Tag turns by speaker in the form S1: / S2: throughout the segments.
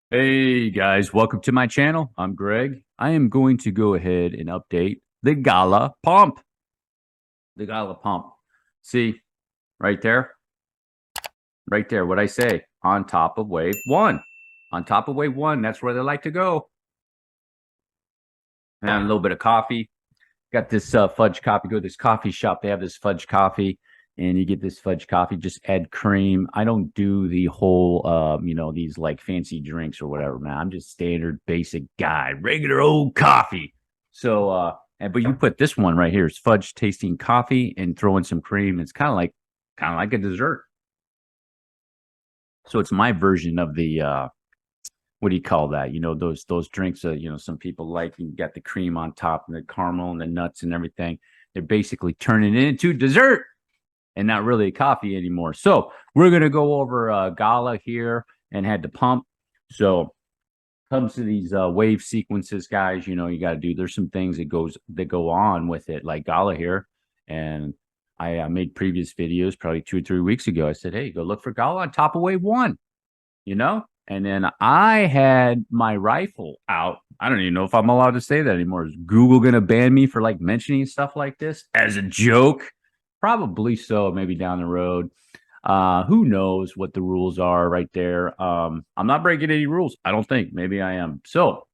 S1: Hey guys, welcome to my channel. I'm Greg. I am going to go ahead and update the Gala pump. The Gala pump. See, right there, right there, what I say, on top of wave one. On top of wave one, that's where they like to go. And a little bit of coffee. Got this fudge coffee. Go to this coffee shop. They have this fudge coffee, and you get this fudge coffee. Just add cream. I don't do the whole, these like fancy drinks or whatever, man. I'm just standard, basic guy, regular old coffee. So, but you put this one right here. It's fudge tasting coffee and throw in some cream. It's kind of like a dessert. So it's my version of the what do you call that? Those drinks that some people like. You get the cream on top and the caramel and the nuts and everything. They're basically turning it into dessert and not really a coffee anymore. So we're gonna go over Gala here and had the pump. So comes to these wave sequences, guys. You got to do. There's some things that go on with it, like Gala here, and I made previous videos probably 2 or 3 weeks ago. I said, hey, go look for Gala on top of wave one. You know, and then I had my rifle out. I don't even know if I'm allowed to say that anymore. Is Google going to ban me for like mentioning stuff like this as a joke? Probably so, maybe down the road. Who knows what the rules are right there? I'm not breaking any rules. I don't think. Maybe I am. So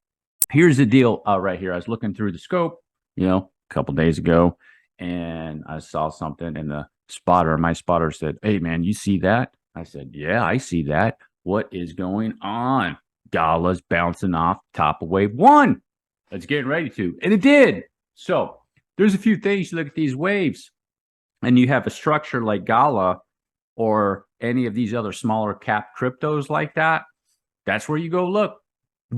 S1: here's the deal right here. I was looking through the scope, a couple days ago, and I saw something, and my spotter said, hey, man, you see that? I said, yeah, I see that. What is going on? Gala's bouncing off top of wave one. It's getting ready to. And it did. So there's a few things. You look at these waves, and you have a structure like Gala or any of these other smaller cap cryptos like that. That's where you go look. A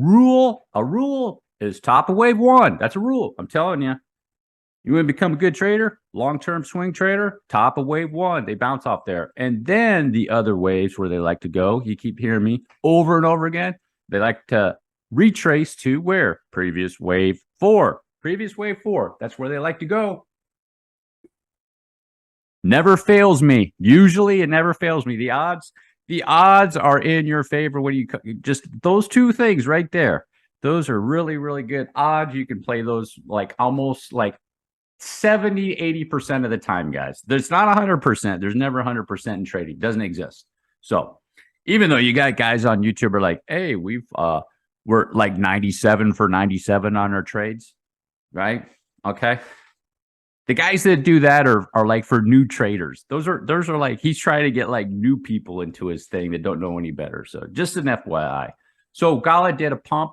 S1: rule is top of wave one. That's a rule. I'm telling you. You want to become a good trader, long-term swing trader, top of wave one. They bounce off there. And then the other waves where they like to go, you keep hearing me over and over again, they like to retrace to where? Previous wave four. Previous wave four. That's where they like to go. Never fails me. Usually it never fails me. The odds are in your favor when you just those two things right there. Those are really, really good odds. You can play those like almost like 70-80% of the time, guys. There's not 100%. There's never 100% in trading. It doesn't exist. So even though you got guys on YouTube are like, hey, we're like 97 for 97 on our trades, right? Okay. The guys that do that are like for new traders. Those are like he's trying to get like new people into his thing that don't know any better. So just an FYI. So Gala did a pump,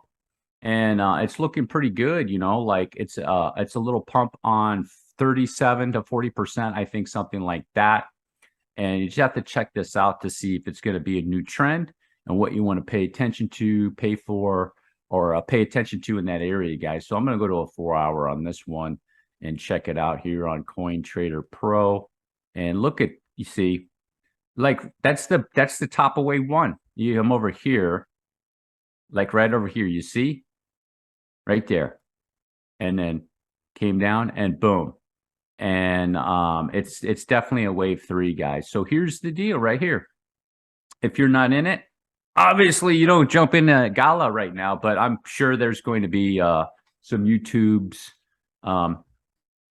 S1: and it's looking pretty good. Like it's a little pump on 37 to 40%, I think, something like that. And you just have to check this out to see if it's going to be a new trend and what you want to pay attention to, pay for, or pay attention to in that area, guys. So I'm going to go to a 4-hour on this one and check it out here on Coin Trader Pro, and look at, you see, like that's the top of wave one. You come over here, like right over here, you see, right there, and then came down and boom, and it's definitely a wave three, guys. So here's the deal right here. If you're not in it, obviously you don't jump into Gala right now, but I'm sure there's going to be some YouTubes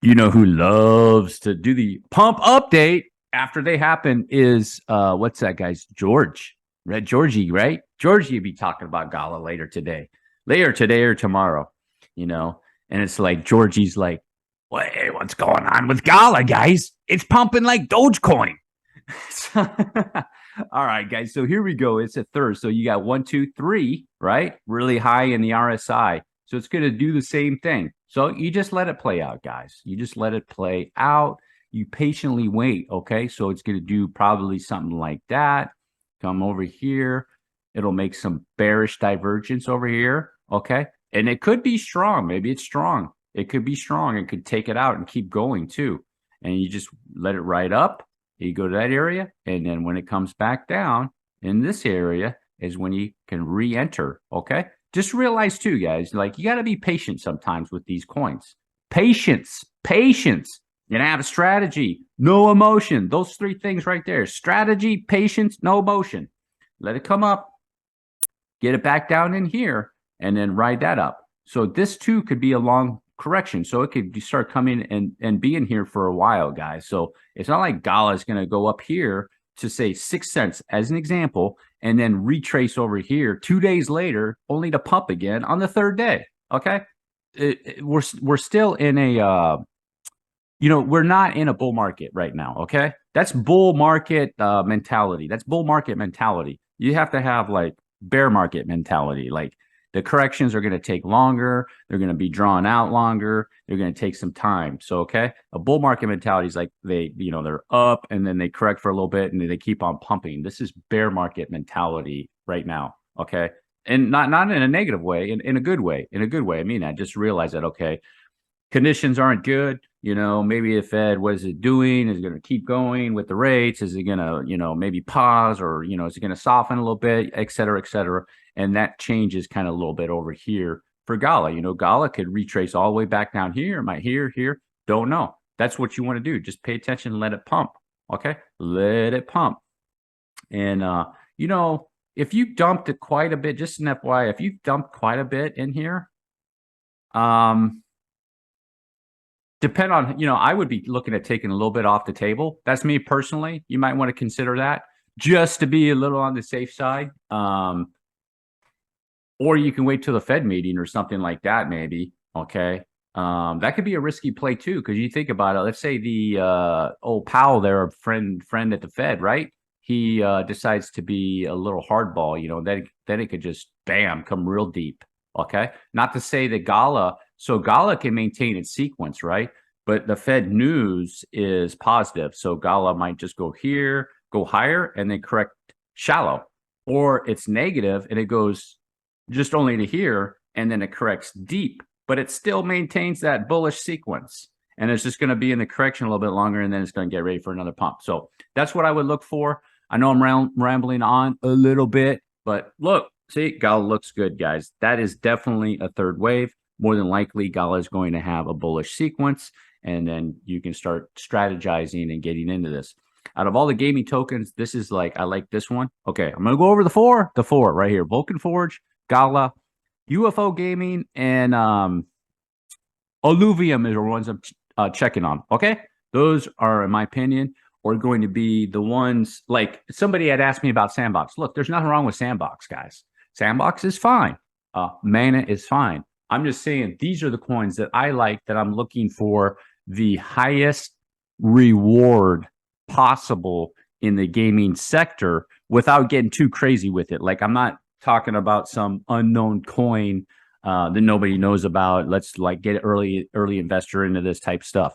S1: who loves to do the pump update after they happen is what's that guy's George, Red Georgie, right? Georgie will be talking about Gala later today or tomorrow, and it's like Georgie's like, hey, what's going on with Gala, guys? It's pumping like Dogecoin. All right, guys. So here we go. It's a third. So you got 1, 2, 3, right? Really high in the RSI. So it's going to do the same thing. So you just let it play out, guys. You just let it play out. You patiently wait, okay? So it's going to do probably something like that. Come over here. It'll make some bearish divergence over here, okay? And it could be strong. Maybe it's strong. It could be strong. It could take it out and keep going too. And you just let it ride up. You go to that area. And then when it comes back down in this area is when you can re-enter, okay? Just realize too, guys, like you got to be patient sometimes with these coins. Patience. You have a strategy, no emotion. Those three things right there. Strategy, patience, no emotion. Let it come up. get it back down in here, and then ride that up. So this too could be a long correction. So it could start coming and being here for a while, guys. So it's not like Gala is going to go up here to say 6 cents as an example, and then retrace over here 2 days later, only to pump again on the third day. Okay. We're still in a, we're not in a bull market right now. Okay. That's bull market mentality. That's bull market mentality. You have to have like bear market mentality. Like the corrections are going to take longer. They're going to be drawn out longer. They're going to take some time. So, okay, a bull market mentality is like they're up and then they correct for a little bit and then they keep on pumping. This is bear market mentality right now. Okay. And not in a negative way, in a good way. In a good way. I mean, I just realized that, okay, conditions aren't good. Maybe the Fed, what is it doing? Is it going to keep going with the rates? Is it going to, maybe pause, or, is it going to soften a little bit, et cetera, et cetera? And that changes kind of a little bit over here for Gala. Gala could retrace all the way back down here, might here, don't know. That's what you want to do. Just pay attention and let it pump. Okay. Let it pump. And, if you dumped it quite a bit, just an FYI, if you dumped quite a bit in here, depend on, I would be looking at taking a little bit off the table. That's me personally. You might want to consider that just to be a little on the safe side. Or you can wait till the Fed meeting or something like that, maybe. Okay. That could be a risky play too, because you think about it. Let's say the old Powell there, friend at the Fed, right? He decides to be a little hardball, then it could just bam, come real deep. Okay. Not to say that Gala can maintain its sequence, right? But the Fed news is positive. So Gala might just go here, go higher, and then correct shallow. Or it's negative and it goes just only to here, and then it corrects deep, but it still maintains that bullish sequence. And it's just going to be in the correction a little bit longer, and then it's going to get ready for another pump. So that's what I would look for. I know I'm rambling on a little bit, but look, see, Gala looks good, guys. That is definitely a third wave. More than likely, Gala is going to have a bullish sequence, and then you can start strategizing and getting into this. Out of all the gaming tokens, this is like, I like this one. Okay, I'm going to go over the four right here. Vulcan Forge, Gala, UFO Gaming, and Alluvium is the ones I'm checking on. Okay, those are, in my opinion, are going to be the ones. Like somebody had asked me about Sandbox. Look, there's nothing wrong with Sandbox, guys. Sandbox is fine. Mana is fine. I'm just saying these are the coins that I like, that I'm looking for the highest reward possible in the gaming sector without getting too crazy with it. Like, I'm not talking about some unknown coin that nobody knows about. Let's like get early investor into this type stuff.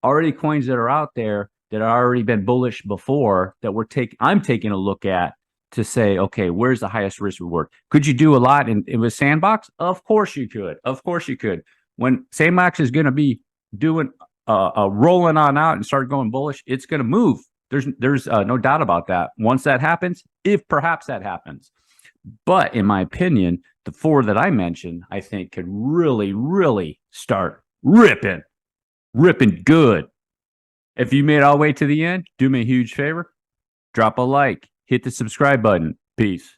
S1: Already coins that are out there that have already been bullish before, that I'm taking a look at to say, okay, where's the highest risk reward? Could you do a lot in with Sandbox? Of course you could. Of course you could. When Sandbox is going to be doing rolling on out and start going bullish, it's going to move. There's no doubt about that. Once that happens, if perhaps that happens. But in my opinion, the four that I mentioned, I think could really, really start ripping good. If you made it all the way to the end, do me a huge favor. Drop a like. Hit the subscribe button. Peace.